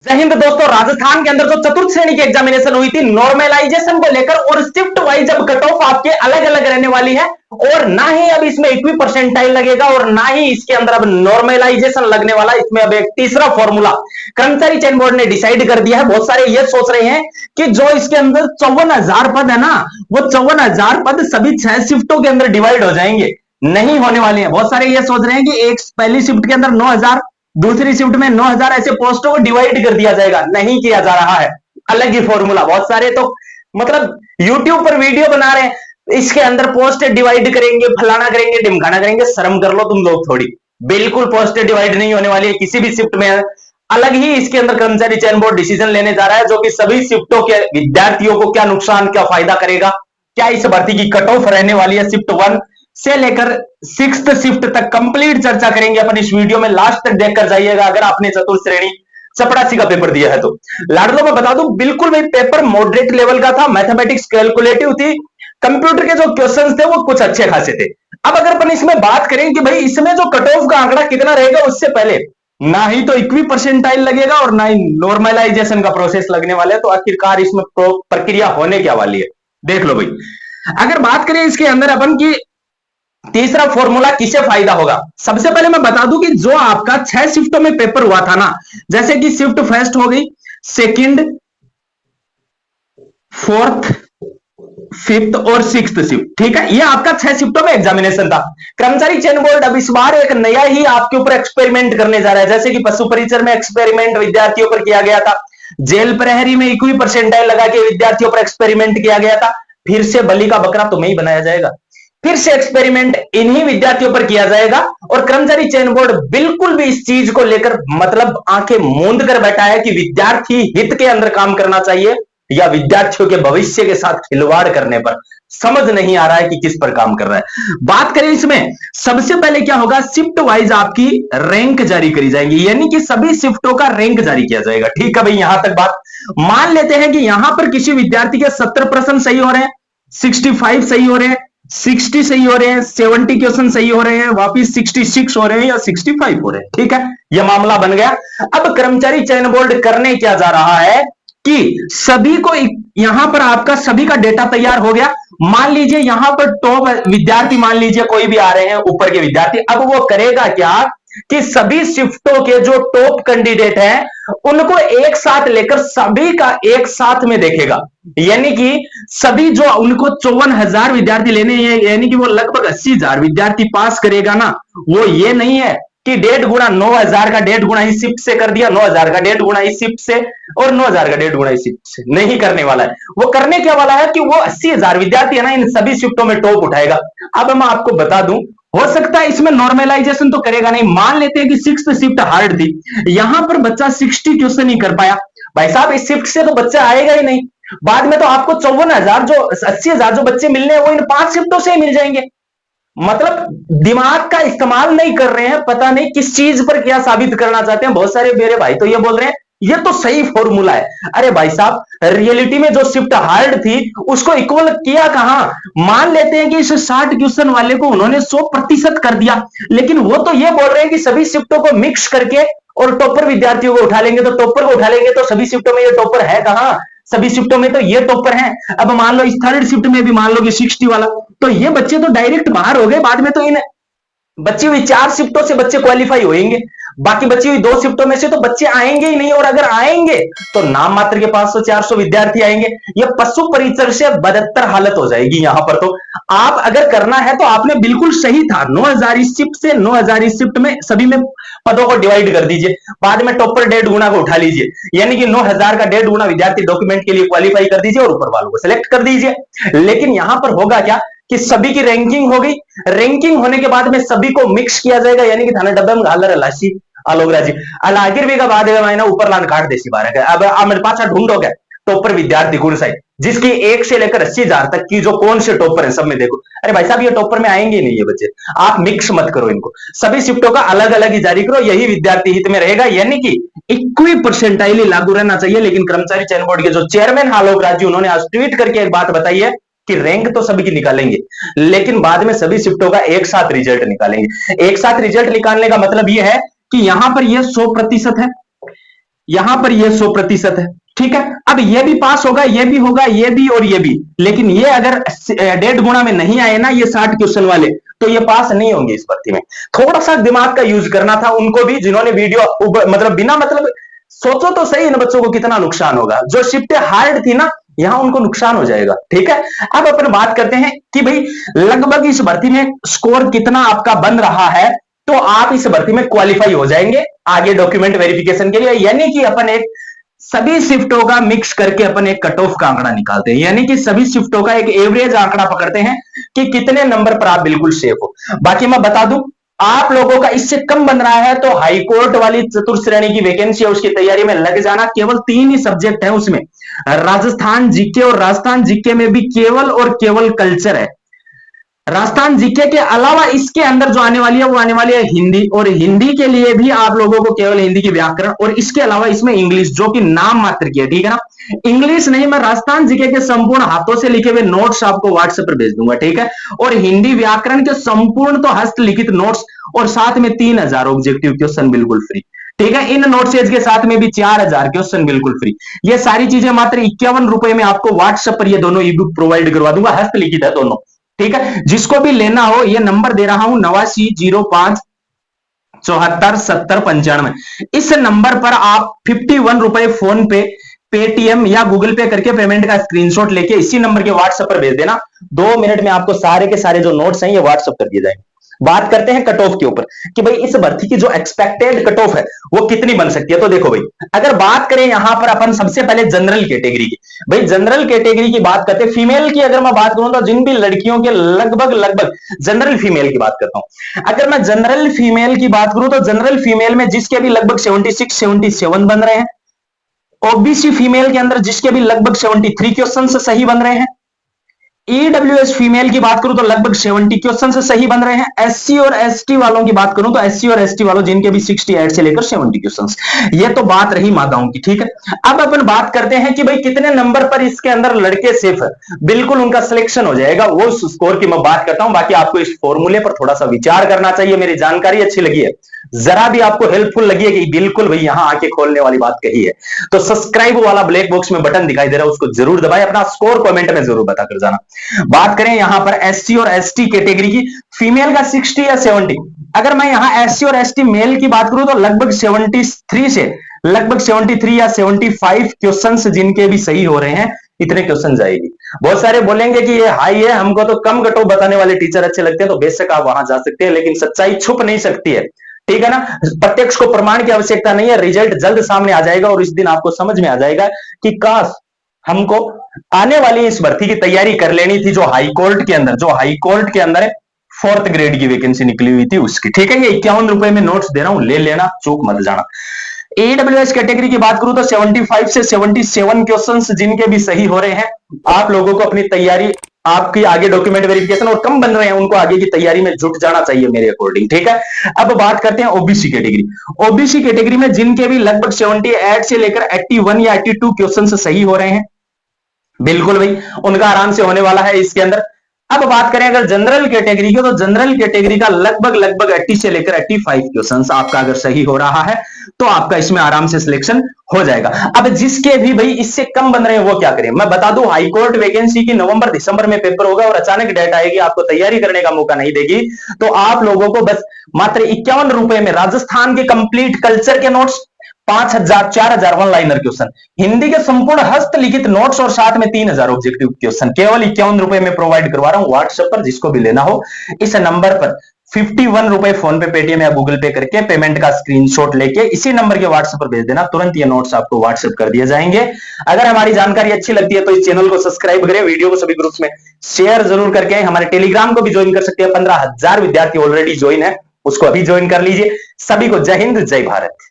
जय हिंद दोस्तों। राजस्थान के अंदर जो चतुर्थ श्रेणी की एग्जामिनेशन हुई थी नॉर्मलाइजेशन को लेकर, और शिफ्ट वाइज अब कट ऑफ आपके अलग अलग रहने वाली है, और ना ही अब इसमें इक्वी परसेंटाइल लगेगा और ना ही इसके अंदर अब नॉर्मलाइजेशन लगने वाला। इसमें अब एक तीसरा फॉर्मूला कर्मचारी चयन बोर्ड ने डिसाइड कर दिया है। बहुत सारे ये सोच रहे हैं कि जो इसके अंदर 54,000 पद है ना, वो 54,000 पद सभी 6 शिफ्टों के अंदर डिवाइड हो जाएंगे। नहीं होने वाले हैं। बहुत सारे ये सोच रहे हैं कि एक पहली शिफ्ट के अंदर 9,000, दूसरी शिफ्ट में 9,000 ऐसे पोस्टों को डिवाइड कर दिया जाएगा। नहीं किया जा रहा है, अलग ही फॉर्मूला। बहुत सारे तो मतलब यूट्यूब पर वीडियो बना रहे हैं, इसके अंदर पोस्ट डिवाइड करेंगे, फलाना करेंगे, ढिमकाना करेंगे। शर्म कर लो तुम लोग थोड़ी। बिल्कुल पोस्ट डिवाइड नहीं होने वाली है किसी भी शिफ्ट में। अलग ही इसके अंदर कर्मचारी चयन बोर्ड डिसीजन लेने जा रहा है, जो कि सभी शिफ्टों के विद्यार्थियों को क्या नुकसान, क्या फायदा करेगा, क्या इस भर्ती की कट ऑफ रहने वाली है सिफ्ट 1 से लेकर 6th शिफ्ट तक कंप्लीट चर्चा करेंगे अपन इस वीडियो में। लास्ट तक देखकर जाइएगा अगर आपने चतुर्थ श्रेणी चपरासी का पेपर दिया है तो। लाडलो मैं बता दूं, बिल्कुल भाई पेपर मॉडरेट लेवल का था, मैथमेटिक्स कैलकुलेटिव थी, कंप्यूटर के जो क्वेश्चंस थे वो कुछ अच्छे खासे थे। अब अगर अपन इसमें बात करें कि भाई इसमें जो कट ऑफ का आंकड़ा कितना रहेगा, उससे पहले ना ही तो इक्वी परसेंटाइल लगेगा और ना ही नॉर्मलाइजेशन का प्रोसेस लगने वाला है। तो आखिरकार इसमें प्रक्रिया होने क्या वाली है, देख लो भाई। अगर बात करें इसके अंदर अपन की तीसरा फॉर्मूला किसे फायदा होगा, सबसे पहले मैं बता दूं कि जो आपका 6 शिफ्टों में पेपर हुआ था ना, जैसे कि शिफ्ट फर्स्ट हो गई, सेकंड, फोर्थ, फिफ्थ और 6th शिफ्ट, ठीक है। ये आपका 6 शिफ्टों में एग्जामिनेशन था। कर्मचारी चयन बोर्ड अब इस बार एक नया ही आपके ऊपर एक्सपेरिमेंट करने जा रहा है। जैसे कि पशु परिचर में एक्सपेरिमेंट विद्यार्थियों पर किया गया था, जेल प्रहरी में इक्वी परसेंटाइल लगा के विद्यार्थियों पर एक्सपेरिमेंट किया गया था, फिर से बलि का बकरा तुम्हें ही बनाया जाएगा। फिर से एक्सपेरिमेंट इन्हीं विद्यार्थियों पर किया जाएगा। और कर्मचारी चयन बोर्ड बिल्कुल भी इस चीज को लेकर मतलब आंखें मूंद कर बैठा है कि विद्यार्थी हित के अंदर काम करना चाहिए या विद्यार्थियों के भविष्य के साथ खिलवाड़ करने पर। समझ नहीं आ रहा है कि किस पर काम कर रहा है। बात करें इसमें, सबसे पहले क्या होगा, शिफ्ट वाइज आपकी रैंक जारी करी जाएंगी, यानी कि सभी शिफ्टों का रैंक जारी किया जाएगा। ठीक है भाई, यहां तक बात मान लेते हैं कि यहां पर किसी विद्यार्थी के 70 प्रश्न सही हो रहे हैं, 65 सही हो रहे हैं, 60 सही हो रहे हैं, 70 क्वेश्चन सही हो रहे हैं, वापिस 66 हो रहे हैं या 65 हो रहे हैं। ठीक है, यह मामला बन गया। अब कर्मचारी चयन बोर्ड करने क्या जा रहा है कि सभी को यहां पर आपका सभी का डेटा तैयार हो गया। मान लीजिए यहां पर टॉप विद्यार्थी, मान लीजिए कोई भी आ रहे हैं ऊपर के विद्यार्थी। अब वो करेगा क्या कि सभी शिफ्टों के जो टॉप कैंडिडेट हैं उनको एक साथ लेकर सभी का एक साथ में देखेगा, यानी कि सभी जो उनको 54,000 विद्यार्थी लेने हैं, यानी कि वो लगभग 80,000 विद्यार्थी पास करेगा ना। वो ये नहीं है कि 1.5 गुना 9,000 का 1.5 गुना इस शिफ्ट से कर दिया, 9,000 का 1.5 गुना इस शिफ्ट से और 9,000 का 1.5 गुना इस शिफ्ट से। नहीं करने वाला है। वो करने क्या वाला है कि वो 80,000 विद्यार्थी है ना, इन सभी शिफ्टों में टॉप उठाएगा। अब मैं आपको बता दूं, हो सकता है इसमें नॉर्मलाइजेशन तो करेगा नहीं। मान लेते हैं कि 6th शिफ्ट हार्ड थी, यहां पर बच्चा 60 क्वेश्चन ही कर पाया। भाई साहब, इस शिफ्ट से तो बच्चा आएगा ही नहीं। बाद में तो आपको 54,000 जो 80,000 जो बच्चे मिलने हैं वो इन 5 शिफ्टों से ही मिल जाएंगे। मतलब दिमाग का इस्तेमाल नहीं कर रहे हैं, पता नहीं किस चीज पर क्या साबित करना चाहते हैं। बहुत सारे मेरे भाई तो ये बोल रहे हैं ये तो सही फॉर्मूला है। अरे भाई साहब, रियलिटी में जो शिफ्ट हार्ड थी उसको इक्वल किया कहां। मान लेते हैं कि इस 60 क्वेश्चन वाले को उन्होंने 100% कर दिया, लेकिन वो तो ये बोल रहे हैं कि सभी शिफ्टों को मिक्स करके और टॉपर विद्यार्थियों को उठा लेंगे। तो टॉपर को उठा लेंगे तो सभी शिफ्टों में ये टॉपर है कहां, सभी शिफ्टों में तो ये टॉपर हैं। अब मान लो इस 3rd शिफ्ट में भी मान लो कि 60 वाला, तो ये बच्चे तो डायरेक्ट बाहर हो गए। बाद में तो इन बची हुई 4 शिफ्टों से बच्चे क्वालिफाई होंगे, बाकी बची हुई 2 शिफ्टों में से तो बच्चे आएंगे ही नहीं। और अगर आएंगे तो नाम मात्र के 500-400 विद्यार्थी आएंगे। ये पशु परिचर से बदतर हालत हो जाएगी यहां पर। तो आप अगर करना है तो आपने बिल्कुल सही था, 9,000 इस शिफ्ट से 9,000 इस शिफ्ट में सभी में पदों को डिवाइड कर दीजिए। बाद में टॉपर 1.5 गुना को उठा लीजिए, यानी कि 9,000 का 1.5 गुना विद्यार्थी डॉक्यूमेंट के लिए क्वालिफाई कर दीजिए और ऊपर वालों को सिलेक्ट कर दीजिए। लेकिन यहां पर होगा क्या कि सभी की रैंकिंग हो गई। रैंकिंग होने के बाद में सभी को मिक्स किया जाएगा, यानी कि थाना डब्बे में घालर लाशी आलोगरा जी अलागिर भी का बाद में ऊपर लान काट देसी बारह का। अब मेरे पास ढूंढ हो गया टॉपर विद्यार्थी गुण साई, जिसकी 1 से लेकर 80,000 तक की जो कौन से टॉपर है सब में देखो। अरे भाई साहब, ये टॉपर में आएंगे नहीं ये बच्चे। आप मिक्स मत करो इनको, सभी शिफ्टों का अलग अलग ही जारी करो, यही विद्यार्थी हित में रहेगा। यानी कि इक्वी परसेंटाइल लागू रहना चाहिए। लेकिन कर्मचारी चयन बोर्ड के जो चेयरमैन आलोक राज जी, उन्होंने आज ट्वीट करके एक बात बताई है कि रैंक तो सभी की निकालेंगे, लेकिन बाद में सभी शिफ्टों का एक साथ रिजल्ट निकालेंगे। एक साथ रिजल्ट निकालने का मतलब यह है कि यहां पर यह 100% है, यहां पर ये 100% है, ठीक है। अब ये भी पास होगा, ये भी होगा, ये भी और ये भी, लेकिन ये अगर 1.5 गुना में नहीं आए ना ये 60 क्वेश्चन वाले, तो ये पास नहीं होंगे इस भर्ती में। थोड़ा सा दिमाग का यूज करना था उनको भी, जिन्होंने वीडियो मतलब बिना मतलब, सोचो तो सही इन बच्चों को कितना नुकसान होगा। जो शिफ्ट हार्ड थी ना, यहां उनको नुकसान हो जाएगा, ठीक है। अब अपन बात करते हैं कि भाई लगभग इस भर्ती में स्कोर कितना आपका बन रहा है, तो आप इस भर्ती में क्वालिफाई हो जाएंगे आगे डॉक्यूमेंट वेरिफिकेशन के लिए। यानी कि अपन एक सभी शिफ्टों का मिक्स करके अपन एक कट ऑफ का आंकड़ा निकालते हैं, यानी कि सभी शिफ्टों का एक एवरेज आंकड़ा पकड़ते हैं कि कितने नंबर पर आप बिल्कुल सेफ हो। बाकी मैं बता दूं, आप लोगों का इससे कम बन रहा है तो हाईकोर्ट वाली चतुर्थ श्रेणी की वैकेंसी है, उसकी तैयारी में लग जाना। केवल 3 ही सब्जेक्ट है उसमें, राजस्थान जीके, और राजस्थान जीके में भी केवल और केवल कल्चर है। राजस्थान जीके के अलावा इसके अंदर जो आने वाली है वो आने वाली है हिंदी, और हिंदी के लिए भी आप लोगों को केवल हिंदी की व्याकरण, और इसके अलावा इसमें इंग्लिश जो कि नाम मात्र की है, ठीक है ना। इंग्लिश नहीं, मैं राजस्थान जीके के संपूर्ण हाथों से लिखे हुए नोट्स आपको व्हाट्सएप पर भेज दूंगा, ठीक है। और हिंदी व्याकरण के संपूर्ण तो हस्तलिखित नोट्स, और साथ में 3000 ऑब्जेक्टिव क्वेश्चन बिल्कुल फ्री, ठीक है। इन नोट्स के साथ में भी 4000 क्वेश्चन बिल्कुल फ्री। ये सारी चीजें मात्र 51 रुपए में आपको व्हाट्सएप पर ये दोनों ई बुक प्रोवाइड करवा दूंगा, हस्तलिखित है दोनों, ठीक है। जिसको भी लेना हो, ये नंबर दे रहा हूं 8905 74 70 95, इस नंबर पर आप 51 रुपए फोन पे, पेटीएम या गूगल पे करके पेमेंट का स्क्रीनशॉट लेके इसी नंबर के व्हाट्सएप पर भेज देना। 2 मिनट में आपको सारे के सारे जो नोट्स हैं ये व्हाट्सएप कर दिए जाएंगे। बात करते हैं कट ऑफ के ऊपर कि भाई इस भर्ती की जो एक्सपेक्टेड कट ऑफ है वो कितनी बन सकती है। तो देखो भाई, अगर बात करें यहां पर अपन सबसे पहले जनरल कैटेगरी की, भाई जनरल कैटेगरी की बात करते हैं, फीमेल की अगर मैं बात करूं तो जिन भी लड़कियों के लगभग जनरल फीमेल की बात करता हूं, अगर मैं जनरल फीमेल की बात करूं तो जनरल फीमेल में जिसके भी लगभग 76 77 बन रहे हैं, ओबीसी फीमेल के अंदर जिसके भी लगभग 73 क्वेश्चन सही बन रहे हैं, ईडब्ल्यूएस फीमेल की बात करूं तो लगभग 70 क्वेश्चन से सही बन रहे हैं, एससी और एसटी वालों की बात करूं तो एससी और एसटी वालों जिनके भी 68 से लेकर 70 क्वेश्चन। ये तो बात रही मादाओं की, ठीक है। अब अपन बात करते हैं कि भाई कितने नंबर पर इसके अंदर लड़के सेफ है, बिल्कुल उनका सिलेक्शन हो जाएगा, वो स्कोर की मैं बात करता हूं। बाकी आपको इस फॉर्मूले पर थोड़ा सा विचार करना चाहिए। मेरी जानकारी अच्छी लगी है, जरा भी आपको हेल्पफुल लगी है कि बिल्कुल भाई यहां आके खोलने वाली बात कही है, तो सब्सक्राइब वाला ब्लैक बॉक्स में बटन दिखाई दे रहा है उसको जरूर दबाएं, अपना स्कोर कमेंट में जरूर बताकर जाना। बात करें यहां पर एससी और एसटी कैटेगरी की, फीमेल का 60 या 70, अगर मैं यहां एससी और एसटी मेल की बात करूं तो लगभग 73 से लगभग 73 या 75 क्वेश्चंस जिनके भी सही हो रहे हैं, इतने क्वेश्चन जाएगी। बहुत सारे बोलेंगे कि ये हाई है, हमको तो कम कट ऑफ बताने वाले टीचर अच्छे लगते हैं, तो बेशक आप वहां जा सकते हैं, लेकिन सच्चाई छुप नहीं सकती है, ठीक है ना। प्रत्यक्ष को प्रमाण की आवश्यकता नहीं है, रिजल्ट जल्द सामने आ जाएगा और इस दिन आपको समझ में आ जाएगा कि काश हमको आने वाली इस भर्ती की तैयारी कर लेनी थी जो हाईकोर्ट के अंदर 4th ग्रेड की वैकेंसी निकली हुई थी उसकी, ठीक है। ये 51 रुपए में नोट्स दे रहा हूं, ले लेना, चूक मत जाना। ईडब्ल्यूएस कैटेगरी की बात करूं तो 75 से 77 क्वेश्चंस जिनके भी सही हो रहे हैं, आप लोगों को अपनी तैयारी, आपकी आगे डॉक्यूमेंट वेरिफिकेशन और कम बन रहे हैं उनको आगे की तैयारी में जुट जाना चाहिए मेरे अकॉर्डिंग, ठीक है। अब बात करते हैं ओबीसी कैटेगरी। ओबीसी कैटेगरी में जिनके भी लगभग 78 से लेकर 81 या 82 क्वेश्चन सही हो रहे हैं, बिल्कुल भाई उनका आराम से होने वाला है इसके अंदर। अब बात करें अगर जनरल कैटेगरी की, तो जनरल कैटेगरी का लगभग 80 से लेकर 85 क्वेश्चन आपका अगर सही हो रहा है तो आपका इसमें आराम से सिलेक्शन हो जाएगा। अब जिसके भी भाई इससे कम बन रहे हैं वो क्या करें, मैं बता दूं, हाईकोर्ट वैकेंसी की नवंबर दिसंबर में पेपर होगा और अचानक डेट आएगी, आपको तैयारी करने का मौका नहीं देगी, तो आप लोगों को बस मात्र 51 रुपए में राजस्थान के कंप्लीट कल्चर के notes 5000 4000 one liner question, Hindi के संपूर्ण हस्तलिखित नोट्स और साथ में 3000 ऑब्जेक्टिव क्वेश्चन केवल 51 रुपए में प्रोवाइड करवा रहा हूं व्हाट्सएप पर। जिसको भी लेना हो इस नंबर पर 51 रुपए फोन पे, पेटीएम या गूगल पे करके पेमेंट का स्क्रीनशॉट लेके इसी नंबर के व्हाट्सएप पर भेज देना, तुरंत ये नोट्स आपको व्हाट्सएप कर दिए जाएंगे। अगर हमारी जानकारी अच्छी लगती है तो इस चैनल को सब्सक्राइब करें, वीडियो को सभी ग्रुप्स में शेयर जरूर करके, हमारे टेलीग्राम को भी ज्वाइन कर सकते हैं, 15,000 विद्यार्थी ऑलरेडी ज्वाइन है, उसको अभी ज्वाइन कर लीजिए। सभी को जय हिंद, जय भारत।